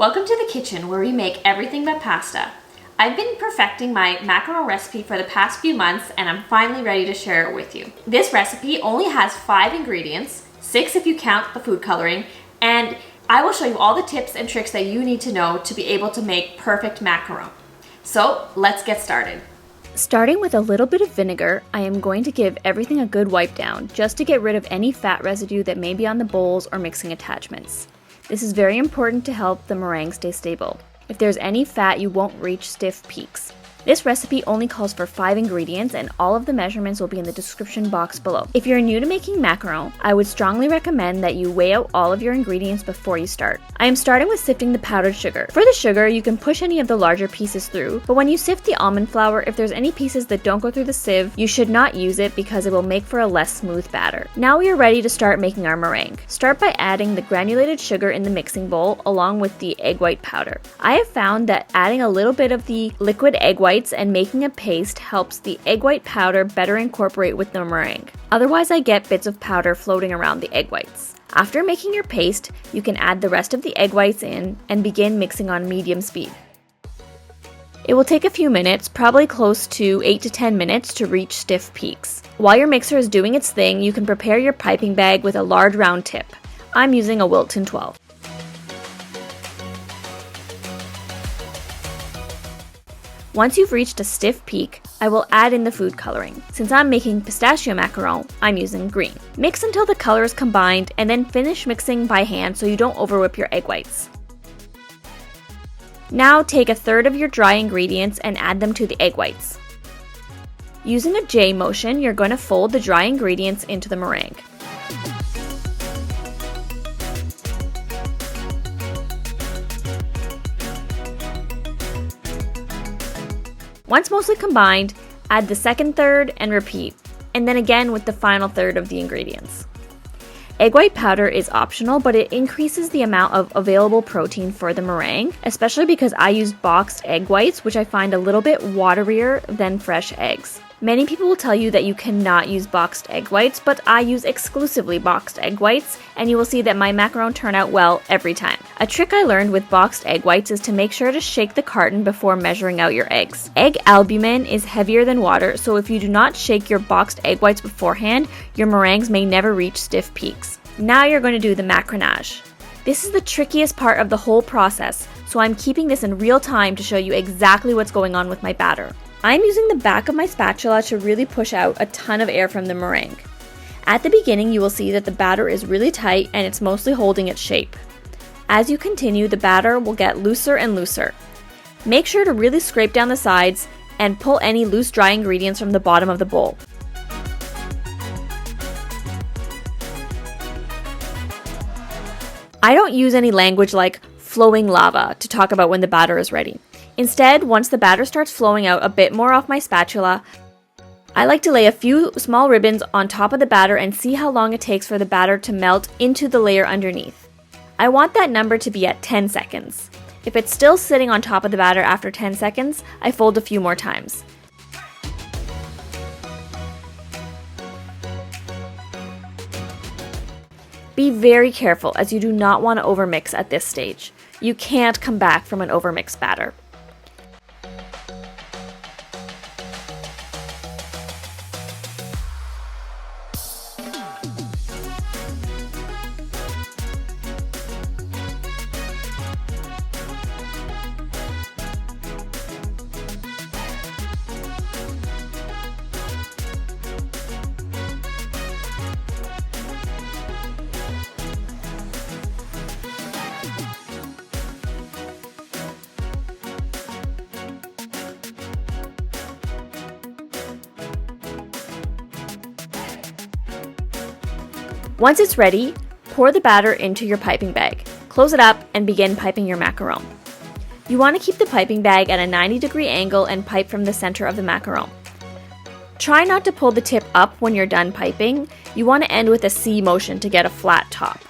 Welcome to the kitchen where we make everything but pasta. I've been perfecting my macaron recipe for the past few months and I'm finally ready to share it with you. This recipe only has 5 ingredients, 6 if you count the food coloring, and I will show you all the tips and tricks that you need to know to be able to make perfect macaron. So let's get started. Starting with a little bit of vinegar, I am going to give everything a good wipe down just to get rid of any fat residue that may be on the bowls or mixing attachments. This is very important to help the meringue stay stable. If there's any fat, you won't reach stiff peaks. This recipe only calls for 5 ingredients and all of the measurements will be in the description box below. If you're new to making macaron, I would strongly recommend that you weigh out all of your ingredients before you start. I am starting with sifting the powdered sugar. For the sugar, you can push any of the larger pieces through, but when you sift the almond flour, if there's any pieces that don't go through the sieve, you should not use it because it will make for a less smooth batter. Now we are ready to start making our meringue. Start by adding the granulated sugar in the mixing bowl along with the egg white powder. I have found that adding a little bit of the liquid egg whites and making a paste helps the egg white powder better incorporate with the meringue. Otherwise, I get bits of powder floating around the egg whites. After making your paste, you can add the rest of the egg whites in and begin mixing on medium speed. It will take a few minutes, probably close to 8 to 10 minutes to reach stiff peaks. While your mixer is doing its thing, you can prepare your piping bag with a large round tip. I'm using a Wilton 12. Once you've reached a stiff peak, I will add in the food coloring. Since I'm making pistachio macaron, I'm using green. Mix until the color is combined and then finish mixing by hand so you don't overwhip your egg whites. Now take a third of your dry ingredients and add them to the egg whites. Using a J motion, you're going to fold the dry ingredients into the meringue. Once mostly combined, add the second third and repeat, and then again with the final third of the ingredients. Egg white powder is optional, but it increases the amount of available protein for the meringue, especially because I use boxed egg whites, which I find a little bit waterier than fresh eggs. Many people will tell you that you cannot use boxed egg whites, but I use exclusively boxed egg whites, and you will see that my macaron turn out well every time. A trick I learned with boxed egg whites is to make sure to shake the carton before measuring out your eggs. Egg albumin is heavier than water, so if you do not shake your boxed egg whites beforehand, your meringues may never reach stiff peaks. Now you're going to do the Macronage. This is the trickiest part of the whole process, so I'm keeping this in real time to show you exactly what's going on with my batter. I'm using the back of my spatula to really push out a ton of air from the meringue. At the beginning, you will see that the batter is really tight and it's mostly holding its shape. As you continue, the batter will get looser and looser. Make sure to really scrape down the sides and pull any loose dry ingredients from the bottom of the bowl. I don't use any language like flowing lava to talk about when the batter is ready. Instead, once the batter starts flowing out a bit more off my spatula, I like to lay a few small ribbons on top of the batter and see how long it takes for the batter to melt into the layer underneath. I want that number to be at 10 seconds. If it's still sitting on top of the batter after 10 seconds, I fold a few more times. Be very careful as you do not want to overmix at this stage. You can't come back from an overmixed batter. Once it's ready, pour the batter into your piping bag. Close it up and begin piping your macaron. You want to keep the piping bag at a 90-degree angle and pipe from the center of the macaron. Try not to pull the tip up when you're done piping. You want to end with a C motion to get a flat top.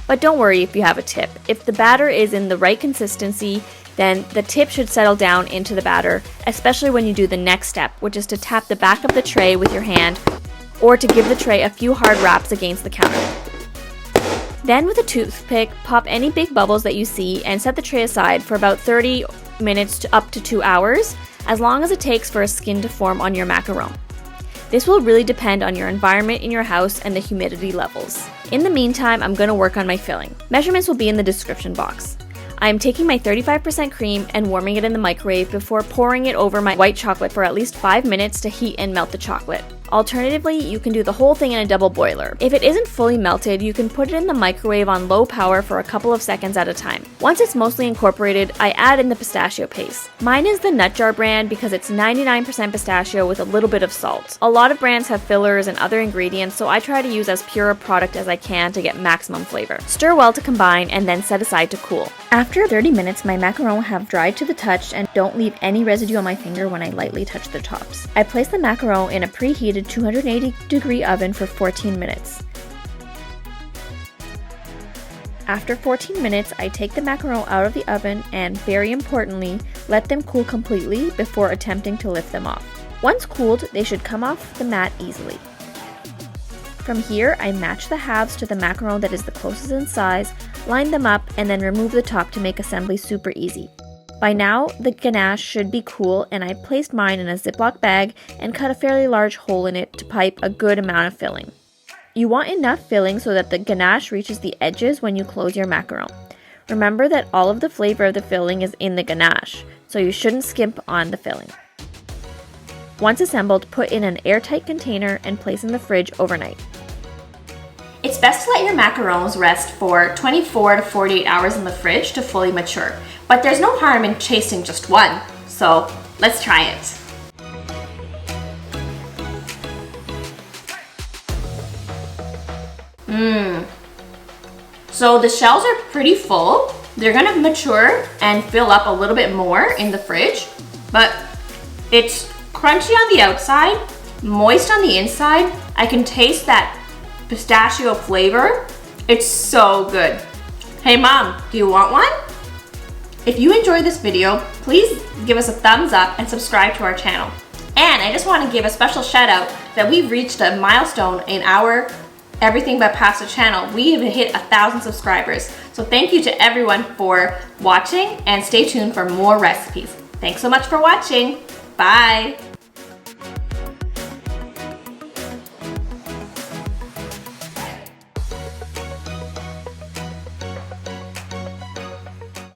But don't worry if you have a tip. If the batter is in the right consistency, then the tip should settle down into the batter, especially when you do the next step, which is to tap the back of the tray with your hand or to give the tray a few hard raps against the counter. Then with a toothpick, pop any big bubbles that you see and set the tray aside for about 30 minutes to up to 2 hours, as long as it takes for a skin to form on your macaron. This will really depend on your environment in your house and the humidity levels. In the meantime, I'm going to work on my filling. Measurements will be in the description box. I am taking my 35% cream and warming it in the microwave before pouring it over my white chocolate for at least 5 minutes to heat and melt the chocolate. Alternatively, you can do the whole thing in a double boiler. If it isn't fully melted, you can put it in the microwave on low power for a couple of seconds at a time. Once it's mostly incorporated, I add in the pistachio paste. Mine is the NutJar brand because it's 99% pistachio with a little bit of salt. A lot of brands have fillers and other ingredients, so I try to use as pure a product as I can to get maximum flavor. Stir well to combine and then set aside to cool. After 30 minutes, my macarons have dried to the touch and don't leave any residue on my finger when I lightly touch the tops. I place the macaron in a preheated 280-degree oven for 14 minutes. After 14 minutes, I take the macaron out of the oven and, very importantly, let them cool completely before attempting to lift them off. Once cooled, they should come off the mat easily. From here, I match the halves to the macaron that is the closest in size, line them up, and then remove the top to make assembly super easy. By now, the ganache should be cool, and I placed mine in a Ziploc bag and cut a fairly large hole in it to pipe a good amount of filling. You want enough filling so that the ganache reaches the edges when you close your macaron. Remember that all of the flavor of the filling is in the ganache, so you shouldn't skimp on the filling. Once assembled, put in an airtight container and place in the fridge overnight. It's best to let your macarons rest for 24 to 48 hours in the fridge to fully mature, but there's no harm in chasing just one, so let's try it. So the shells are pretty full. They're gonna mature and fill up a little bit more in the fridge, but it's crunchy on the outside, moist on the inside. I can taste that pistachio flavor. It's so good. Hey mom, do you want one? If you enjoyed this video, please give us a thumbs up and subscribe to our channel. And I just want to give a special shout out that we've reached a milestone in our Everything But Pasta channel. We have hit 1,000 subscribers. So thank you to everyone for watching and stay tuned for more recipes. Thanks so much for watching. Bye.